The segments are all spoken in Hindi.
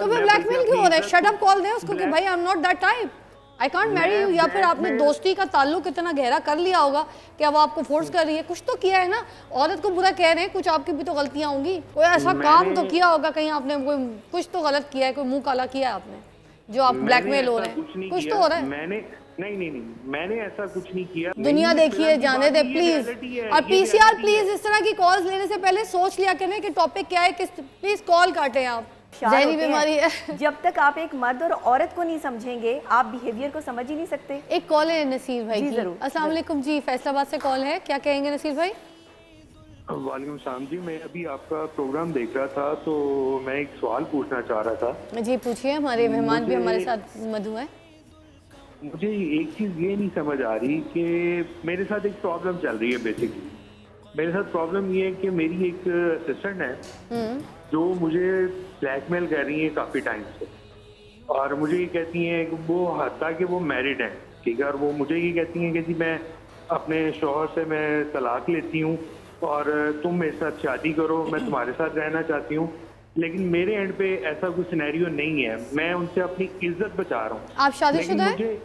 तो फिर ब्लैकमेल क्यों हो रहा है? शट अप कॉल दे उसको कि भाई I am not that type, I can't marry you. या फिर आपने दोस्ती का ताल्लुक इतना गहरा कर लिया होगा कि अब आपको फोर्स कर रही है, कुछ तो किया है ना। औरत को बुरा कह रहे हैं, कुछ आपकी भी तो गलतियां होंगी, कोई ऐसा काम तो किया होगा, कहीं आपने कोई कुछ तो गलत किया है, कोई मुंह काला किया है आपने, जो आप ब्लैकमेल हो रहे हैं, कुछ तो हो रहा है। मैंने नहीं, मैंने ऐसा कुछ नहीं किया। दुनिया देखिए, जाने दे प्लीज। और पीसीआर प्लीज इस तरह की कॉल्स लेने से पहले सोच लिया करें कि टॉपिक क्या है, किस प्लीज कॉल काटें आप, जहनी बीमारी है। जब तक आप एक मर्द और औरत को नहीं समझेंगे आप बिहेवियर को समझ ही नहीं सकते। एक कॉल है नसीर भाई जी, की। जरूर। अस्सलाम वालेकुम जी, फैसलाबाद से कॉल है, क्या कहेंगे नसीर भाई? वालेकुम सलाम जी, मैं अभी आपका प्रोग्राम देख रहा था तो मैं एक सवाल पूछना चाह रहा था। जी पूछिए, हमारे मेहमान भी हमारे साथ मधु है। मुझे एक चीज़ ये नहीं समझ आ रही कि मेरे साथ एक प्रॉब्लम चल रही है। बेसिकली मेरे साथ प्रॉब्लम ये है कि मेरी एक असिस्टेंट है जो मुझे ब्लैकमेल कर रही है काफ़ी टाइम से, और मुझे ये कहती हैं कि वो हत्ता कि वो मैरिड हैं, ठीक है, और वो मुझे ये कहती हैं कि जी मैं अपने शौहर से मैं तलाक लेती हूँ और तुम मेरे साथ शादी करो, मैं तुम्हारे साथ रहना चाहती हूँ। लेकिन मेरे एंड पे ऐसा कोई सिनेरियो नहीं है, मैं उनसे अपनी इज्जत बचा रहा हूँ। आप शादीशुदा हैं? मुझे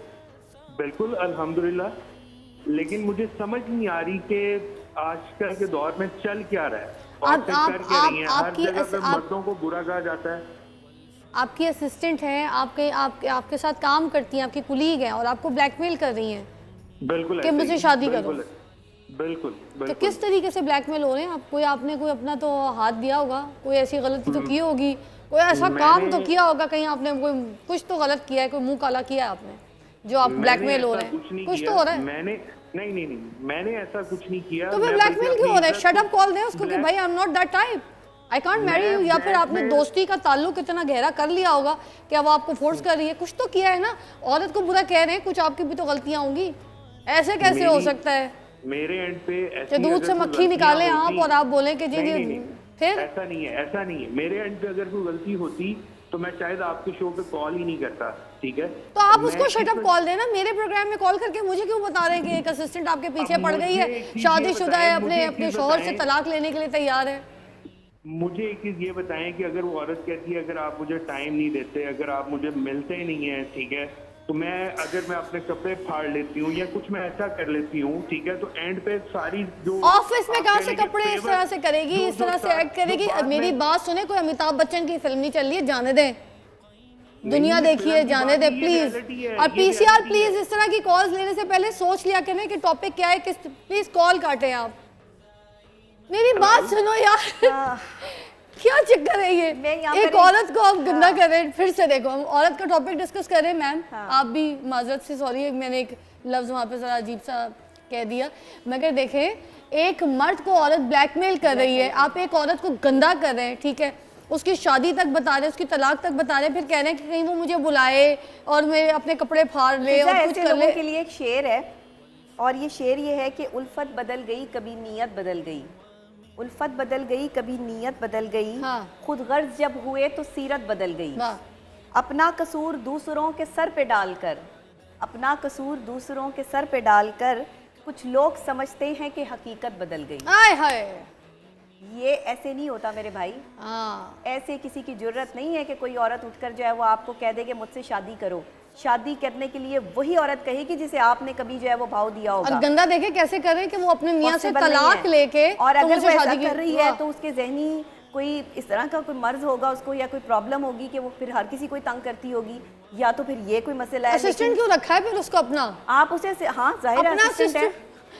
बिल्कुल अल्हम्दुलिल्लाह, लेकिन मुझे समझ नहीं आ रही कि आजकल के दौर में चल क्या रहा है और कर क्या रही है। हर जगह पे मर्दों को बुरा कहा जाता है। आपकी असिस्टेंट है, आपके साथ काम करती हैं, आपकी कुलीग हैं और आपको ब्लैकमेल कर रही हैं बिल्कुल कि मुझसे शादी करो। बिल्कुल तो किस तरीके से ब्लैकमेल हो रहे हैं आप? आपने कोई अपना तो हाथ दिया होगा, कोई ऐसी गलती तो की होगी, कोई ऐसा काम तो किया होगा, कहीं आपने कोई कुछ तो गलत किया है, कोई मुंह काला किया है आपने, जो आप ब्लैकमेल हो रहे हैं, कुछ तो हो रहा है। मैंने नहीं, मैंने ऐसा कुछ नहीं किया। तो फिर ब्लैकमेल क्यों हो रहा है? शट अप कॉल दे उसको कि भाई I am not that type, I can't marry you. या फिर आपने दोस्ती का ताल्लुक इतना गहरा कर लिया होगा कि अब आपको फोर्स कर रही है, कुछ तो किया है ना। औरत को बुरा कह रहे हैं, कुछ आपकी भी तो गलतियां होंगी, ऐसे कैसे हो सकता है? मेरे एंड पे कि दूध से मक्खी निकाले आप और आप बोले कि जी जी, फिर ऐसा नहीं है। मेरे एंड पे अगर कोई गलती होती तो मैं शायद आपके शो पे कॉल ही नहीं करता, ठीक है। तो आप उसको शट अप कॉल देना, मेरे प्रोग्राम में कॉल करके मुझे क्यों बता रहे हैं कि एक असिस्टेंट आपके पीछे पड़ गई है, शादीशुदा है, अपने शौहर से तलाक लेने के लिए तैयार है। मुझे एक चीज ये बताएं कि अगर वो औरत कहती है अगर आप मुझे टाइम नहीं देते, अगर आप मुझे मिलते ही नहीं है, ठीक है, तो अगर मैं अपने कपड़े फाड़ लेती हूँ या कुछ मैं ऐसा कर लेती हूँ, ठीक है, तो एंड पे सारी जो ऑफिस में कहाँ से कपड़े इस तरह से करेगी, इस तरह से एक्ट करेगी। मेरी बात सुने, कोई अमिताभ बच्चन की फिल्म नहीं चल रही है, जाने दें, दुनिया देखिए, जाने दे प्लीज। और पीसीआर प्लीज इस तरह की कॉल्स लेने से पहले सोच लिया करें कि टॉपिक क्या है, किस प्लीज कॉल काटें आप। मेरी बात सुनो यार, क्या चक्कर है ये? एक औरत को आप गंदा कर रहे हैं। फिर से देखो, हम औरत का टॉपिक डिस्कस कर रहे हैं मैम, आप भी माजरत से सॉरी, मैंने एक लफ्ज वहाँ पे जरा अजीब सा कह दिया। मगर देखें, एक मर्द को औरत ब्लैकमेल कर रही है, आप एक औरत को गंदा कर रहे हैं, ठीक है, उसकी शादी तक बता रहे हैं, उसकी तलाक तक बता रहे हैं, फिर कह रहे हैं कि कहीं वो मुझे बुलाए और मेरे अपने कपड़े फाड़ ले और कुछ कर ले। के लिए एक शेर है और ये शेर ये है कि उल्फत बदल गई कभी नीयत बदल गई, उल्फत बदल गई कभी नीयत बदल गई, खुद गर्ज जब हुए तो सीरत बदल गई। अपना कसूर दूसरों के सर पे डालकर, अपना कसूर दूसरों के सर पे डालकर कुछ लोग समझते हैं कि हकीकत बदल गई। हाय हाय, ये ऐसे नहीं होता मेरे भाई। ऐसे किसी की जरूरत नहीं है कि कोई औरत उठकर जो है वो आपको कह दे कि मुझसे शादी करो। शादी करने के लिए वही औरत कहेगी जिसे आपने कभी जो है वो भाव दिया होगा। और गंदा देखे कैसे करे कि वो अपने मियां से तलाक लेके और अगर वो ऐसा कर रही है तो उसके जहनी कोई इस तरह का कोई मर्ज होगा उसको, या कोई प्रॉब्लम होगी कि वो फिर हर किसी कोई तंग करती होगी, या तो फिर ये कोई मसला है। असिस्टेंट क्यों रखा है फिर उसको अपना? आप उसे, हाँ जाहिर है असिस्टेंट है,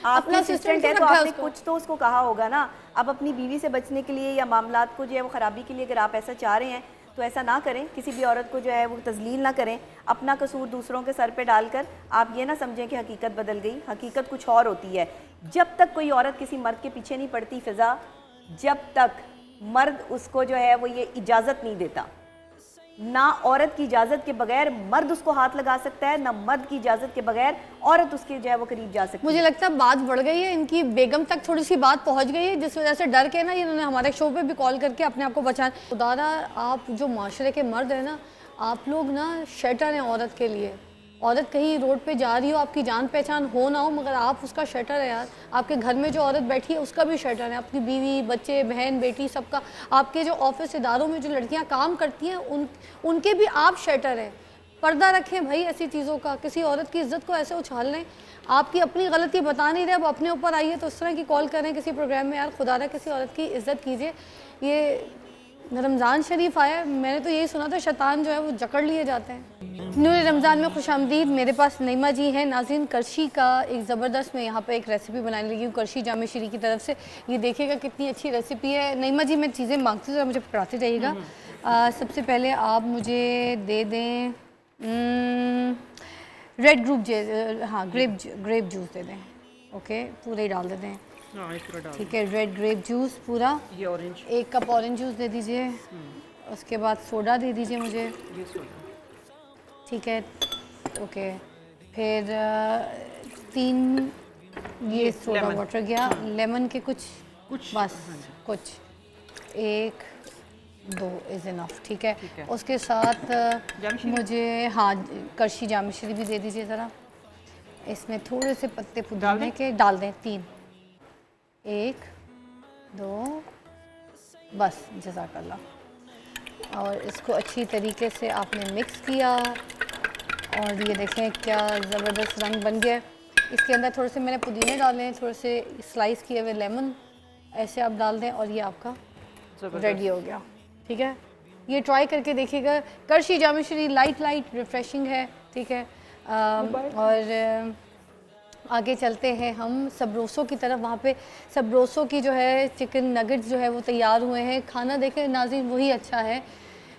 आपका असिस्टेंट है तो आपने कुछ तो उसको कहा होगा ना। अब अपनी बीवी से बचने के लिए या मामलात को जो है वो खराबी के लिए अगर आप ऐसा चाह रहे हैं तो ऐसा ना करें, किसी भी औरत को जो है वो तजलील ना करें। अपना कसूर दूसरों के सर पे डालकर आप ये ना समझें कि हकीकत बदल गई। हकीकत कुछ और होती है। जब तक कोई औरत किसी मर्द के पीछे नहीं पड़ती फिजा, जब तक मर्द उसको जो है वो ये इजाज़त नहीं देता, ना औरत की इजाज़त के बगैर मर्द उसको हाथ लगा सकता है, ना मर्द की इजाज़त के बगैर औरत उसके जो है वो करीब जा सकती है। मुझे लगता है बात बढ़ गई है, इनकी बेगम तक थोड़ी सी बात पहुंच गई है, जिस वजह से डर के ना इन्होंने हमारे शो पे भी कॉल करके अपने आप को बचाना। खुदारा, आप जो माशरे के मर्द हैं ना, आप लोग ना शेल्टर हैं औरत के लिए, औरत कहीं रोड पे जा रही हो, आपकी जान पहचान हो ना हो, मगर आप उसका शटर है यार। आपके घर में जो औरत बैठी है उसका भी शटर है, आपकी बीवी, बच्चे, बहन, बेटी, सबका। आपके जो ऑफिस इदारों में जो लड़कियां काम करती हैं उनके भी आप शटर हैं। पर्दा रखें भाई ऐसी चीज़ों का। किसी औरत की इज्जत को ऐसे उछाल लें। आपकी अपनी गलती बता नहीं रहे, अब अपने ऊपर आइए तो इस तरह की कॉल करें किसी प्रोग्राम में। यार खुदा रहा किसी औरत की इज्जत कीजिए। ये रमज़ान शरीफ आया, मैंने तो यही सुना था शैतान जो है वो जकड़ लिए जाते हैं। नूर रमज़ान में खुशामदीद। मेरे पास नईमा जी हैं। नाज़रीन, करशी का एक ज़बरदस्त मैं यहाँ पे एक रेसिपी बनाने लगी हूँ करशी जामे शरी की तरफ से। ये देखिएगा कितनी अच्छी रेसिपी है। नईमा जी मैं चीज़ें मांगती हूँ, मुझे पकड़ाते जाइएगा। सबसे पहले आप मुझे दे दें रेड ग्रेप जूस दे दें। ओके, पूरे ही डाल दे दें। ठीक है, रेड ग्रेप जूस पूरा। ये ऑरेंज, 1 कप ऑरेंज जूस दे दीजिए। उसके बाद सोडा दे दीजिए मुझे। ये सोडा, ठीक है, ओके। फिर 3 ये सोडा वाटर गया। लेमन के कुछ बस कुछ 1 2 इज़ इनफ। ठीक है, उसके साथ मुझे हाँ करशी जामशरी भी दे दीजिए ज़रा। इसमें थोड़े से पत्ते पुदीने के डाल दें 3 1 2 बस, जज़ाकल्लाह। और इसको अच्छी तरीके से आपने मिक्स किया और ये देखें क्या ज़बरदस्त रंग बन गया। इसके अंदर थोड़े से मैंने पुदीने डाले हैं, थोड़े से स्लाइस किए हुए लेमन ऐसे आप डाल दें और ये आपका रेडी हो गया। ठीक है, ये ट्राई करके देखिएगा। करशी जामेशरी लाइट रिफ़्रेशिंग है। ठीक है, और आगे चलते हैं हम सबरोसो की तरफ। वहाँ पे सबरोसो की जो है चिकन नगेट्स जो है वो तैयार हुए हैं। खाना देखें नाज़रीन वही अच्छा है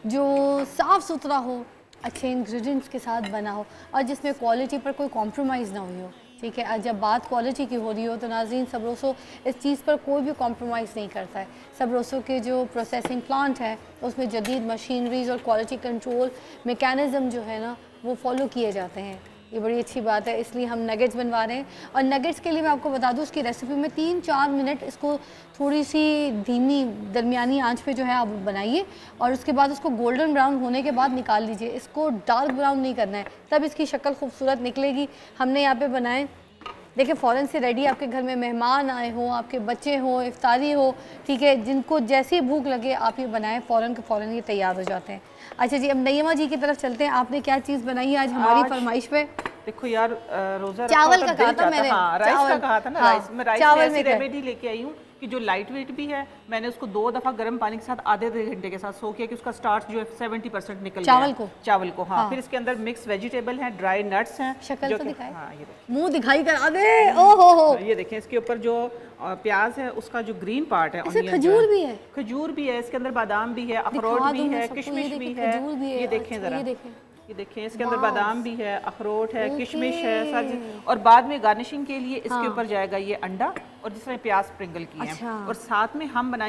जो साफ़ सुथरा हो, अच्छे इंग्रेडिएंट्स के साथ बना हो और जिसमें क्वालिटी पर कोई कॉम्प्रोमाइज़ ना हुई हो। ठीक है, जब बात क्वालिटी की हो रही हो तो नाज़रीन सबरोसो इस चीज़ पर कोई भी कॉम्प्रोमाइज़ नहीं करता है। सबरोसो के जो प्रोसेसिंग प्लांट है उसमें जदीद मशीनरीज और क्वालिटी कंट्रोल मेकैनिज़म जो है ना वो फॉलो किए जाते हैं। ये बड़ी अच्छी बात है, इसलिए हम नगेट्स बनवा रहे हैं। और नगेट्स के लिए मैं आपको बता दूँ उसकी रेसिपी में 3-4 मिनट इसको थोड़ी सी धीमी दरमियानी आंच पे जो है आप बनाइए और उसके बाद उसको गोल्डन ब्राउन होने के बाद निकाल लीजिए। इसको डार्क ब्राउन नहीं करना है, तब इसकी शक्ल खूबसूरत निकलेगी। हमने यहाँ पे बनाए, देखिए फ़ौरन से रेडी। आपके घर में मेहमान आए हों, आपके बच्चे हों, इफ्तारी हो, ठीक है, जिनको जैसी भूख लगे आप ये बनाएं, फ़ौरन के फ़ौरन ये तैयार हो जाते हैं। अच्छा जी, अब नईमा जी की तरफ चलते हैं। आपने क्या चीज़ बनाई है आज हमारी फरमाइश पे? देखो यार, रोजा चावल का कहा था मैंने, राइस का कहा था ना। हाँ, राइस में चावल में रेमेडी लेके आई हूँ कि जो लाइट वेट भी है। मैंने उसको 2 दफ़ा गर्म पानी के साथ आधे घंटे के साथ सो किया कि उसका स्टार्च जो है 70% निकल गया चावल को। हाँ, फिर इसके अंदर मिक्स वेजिटेबल हैं, ड्राई नट्स हैं। शक्ल तो दिखाए, हाँ, ये मुंह दिखाई करा दे। ओहो हो, ये देखें इसके ऊपर जो प्याज है उसका जो ग्रीन पार्ट है, खजूर भी है, खजूर भी है, इसके अंदर बादाम भी है, अखरोट भी है, किशमिश भी है। ये देखें जरा, ये देखें इसके अंदर बादाम भी है, अखरोट है, किशमिश है सब्जी। और बाद में गार्निशिंग के लिए इसके ऊपर जाएगा ये अंडा और जिसमें प्याज स्प्रिंकल किए हैं। और साथ में हम बनाएंगे